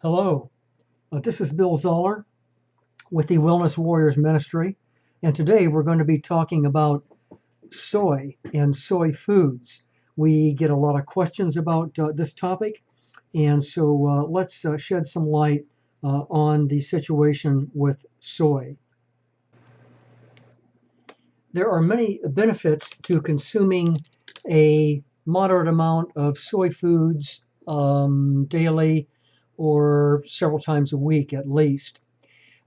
Hello, this is Bill Zoller with the Wellness Warriors Ministry, and today we're going to be talking about soy and soy foods. We get a lot of questions about this topic, and so let's shed some light on the situation with soy. There are many benefits to consuming a moderate amount of soy foods daily or several times a week at least.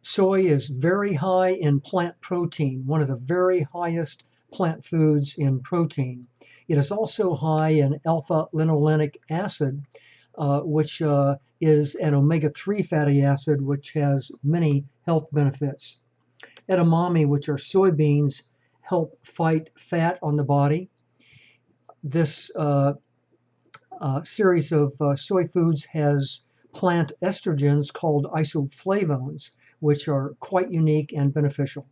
Soy is very high in plant protein, one of the very highest plant foods in protein. It is also high in alpha linolenic acid, which is an omega-3 fatty acid, which has many health benefits. Edamame, which are soybeans, help fight fat on the body. This series of soy foods has plant estrogens called isoflavones, which are quite unique and beneficial.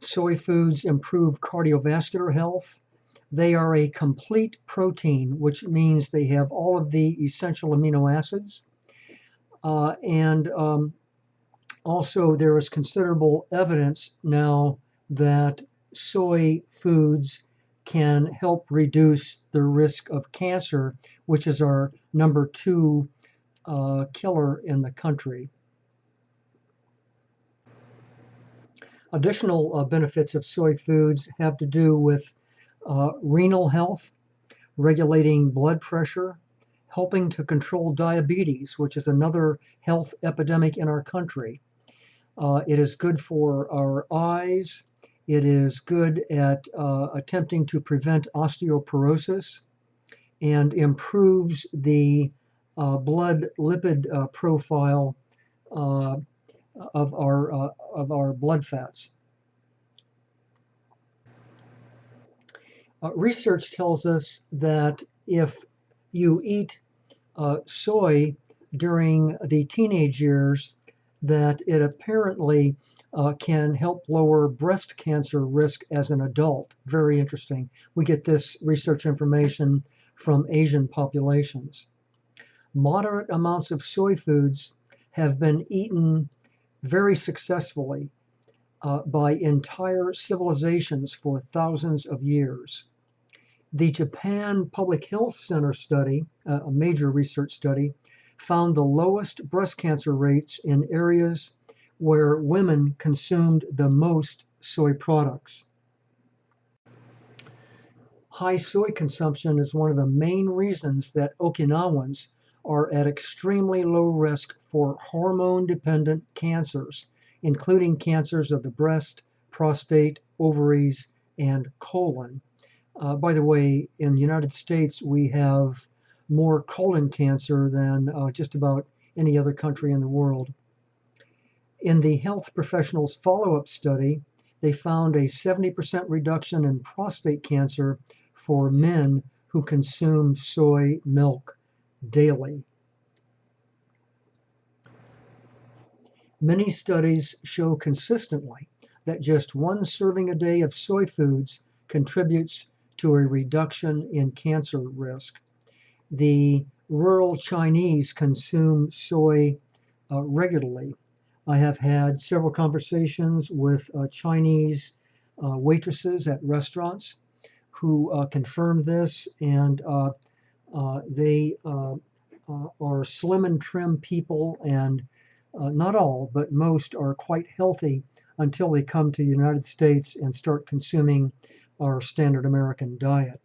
Soy foods improve cardiovascular health. They are a complete protein, which means they have all of the essential amino acids. And also, there is considerable evidence now that soy foods can help reduce the risk of cancer, which is our number two killer in the country. Additional benefits of soy foods have to do with renal health, regulating blood pressure, helping to control diabetes, which is another health epidemic in our country. It is good for our eyes. It is good at attempting to prevent osteoporosis and improves the blood lipid profile uh, of our blood fats. Research tells us that if you eat soy during the teenage years, that it apparently can help lower breast cancer risk as an adult. Very interesting. We get this research information from Asian populations. Moderate amounts of soy foods have been eaten very successfully by entire civilizations for thousands of years. The Japan Public Health Center study, a major research study, found the lowest breast cancer rates in areas where women consumed the most soy products. High soy consumption is one of the main reasons that Okinawans are at extremely low risk for hormone dependent cancers, including cancers of the breast, prostate, ovaries, and colon. By the way, in the United States, we have more colon cancer than just about any other country in the world. In the health professionals follow-up study, they found a 70% reduction in prostate cancer for men who consume soy milk daily. Many studies show consistently that just one serving a day of soy foods contributes to a reduction in cancer risk. The rural Chinese consume soy regularly. I have had several conversations with Chinese waitresses at restaurants who confirm this, and they are slim and trim people, and not all, but most are quite healthy until they come to the United States and start consuming our standard American diet.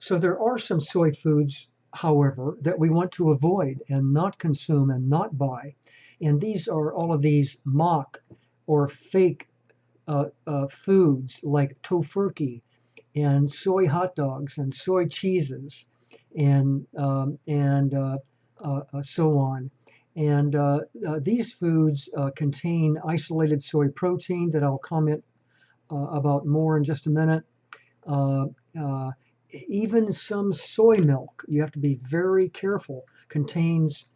So there are some soy foods, however, that we want to avoid and not consume and not buy. And these are all of these mock or fake foods like tofurkey and soy hot dogs and soy cheeses and so on. And these foods contain isolated soy protein that I'll comment about more in just a minute. Uh, uh, Even some soy milk, you have to be very careful, contains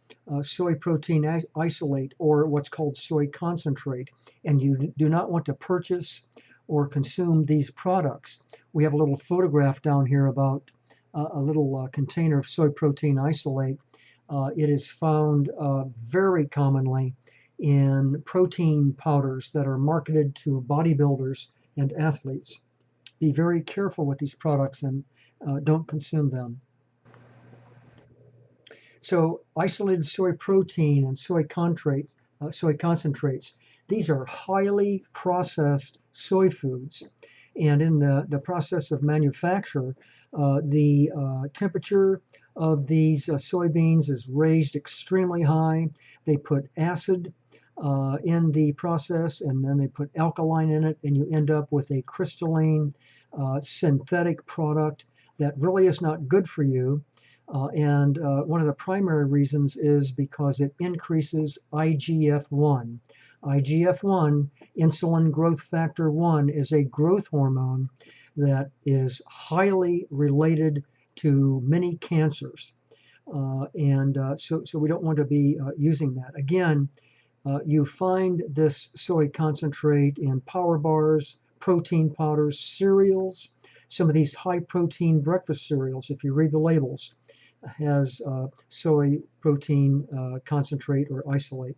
soy protein isolate or what's called soy concentrate, and you do not want to purchase or consume these products. We have a little photograph down here about a little container of soy protein isolate. It is found very commonly in protein powders that are marketed to bodybuilders and athletes. Be very careful with these products and don't consume them. So isolated soy protein and soy concentrates, these are highly processed soy foods. And in the process of manufacture, the temperature of these soybeans is raised extremely high. They put acid in the process, and then they put alkaline in it, and you end up with a crystalline synthetic product that really is not good for you. And one of the primary reasons is because it increases IGF-1. IGF-1, insulin growth factor 1, is a growth hormone that is highly related to many cancers. So we don't want to be using that. Again, you find this soy concentrate in power bars, protein powders, cereals, some of these high protein breakfast cereals, if you read the labels, has soy protein concentrate or isolate.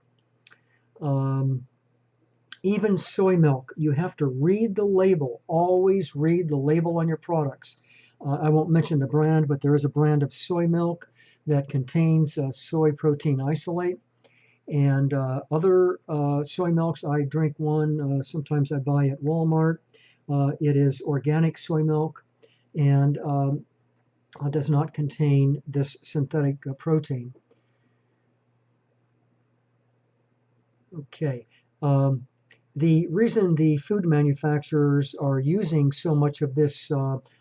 Even soy milk, you have to read the label. Always read the label on your products. I won't mention the brand, but there is a brand of soy milk that contains soy protein isolate. And other soy milks, I drink one, sometimes I buy at Walmart. It is organic soy milk and does not contain this synthetic protein. Okay. The reason the food manufacturers are using so much of this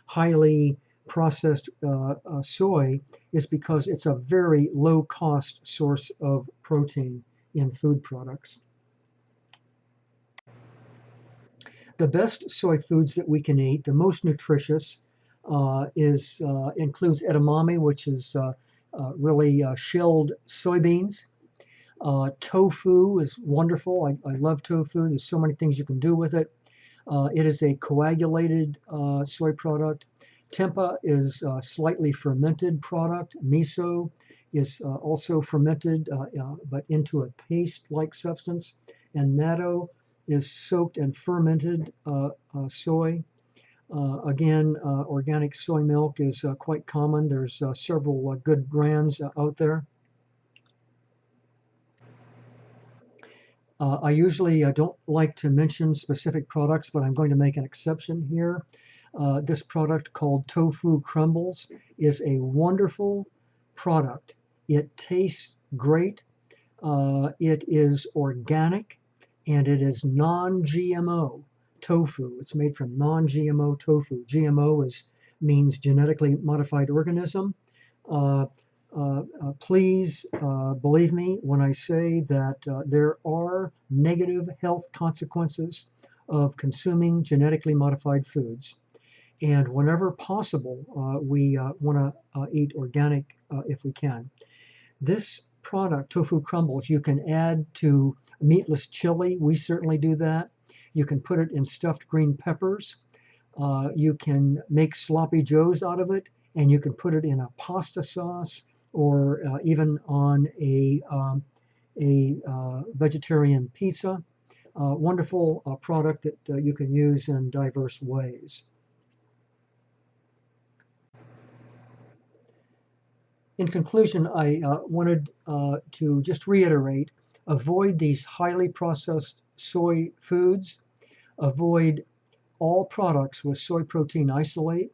highly processed soy is because it's a very low cost source of protein in food products. The best soy foods that we can eat, the most nutritious, includes edamame, which is really shelled soybeans. Tofu is wonderful. I love tofu. There's so many things you can do with it. It is a coagulated soy product. Tempeh is a slightly fermented product. Miso is also fermented, but into a paste-like substance. And natto is soaked and fermented soy. Again, organic soy milk is quite common. There's several good brands out there. I usually don't like to mention specific products, but I'm going to make an exception here. This product called Tofu Crumbles is a wonderful product. It tastes great. It is organic and it is non-GMO tofu. It's made from non-GMO tofu. GMO means genetically modified organism. Please believe me when I say that there are negative health consequences of consuming genetically modified foods. And whenever possible, we want to eat organic if we can. This product, Tofu Crumbles, you can add to meatless chili. We certainly do that. You can put it in stuffed green peppers. You can make sloppy joes out of it, and you can put it in a pasta sauce or even on a vegetarian pizza. Wonderful product that you can use in diverse ways. In conclusion, I wanted to just reiterate, avoid these highly processed soy foods, avoid all products with soy protein isolate,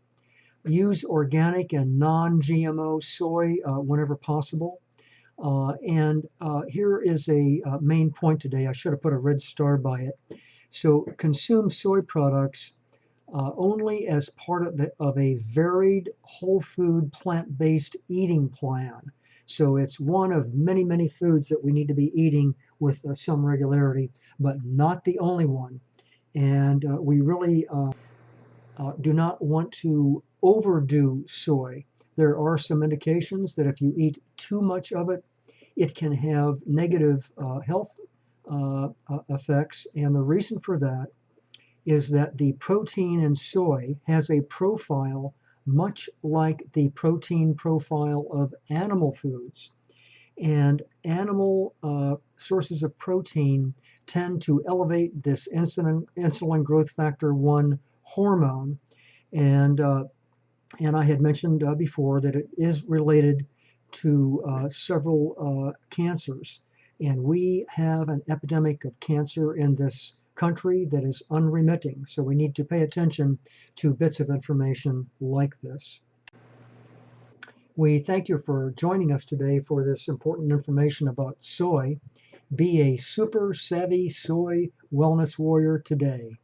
use organic and non-GMO soy whenever possible. And here is a main point today. I should have put a red star by it. So consume soy products only as part of a varied whole food plant-based eating plan. So it's one of many, many foods that we need to be eating with some regularity, but not the only one. And we really do not want to overdo soy. There are some indications that if you eat too much of it, it can have negative health effects. And the reason for that is that the protein in soy has a profile much like the protein profile of animal foods. And animal sources of protein tend to elevate this insulin growth factor 1 hormone. And, uh, and I had mentioned before that it is related to several cancers. And we have an epidemic of cancer in this country that is unremitting. So we need to pay attention to bits of information like this. We thank you for joining us today for this important information about soy. Be a super savvy soy wellness warrior today.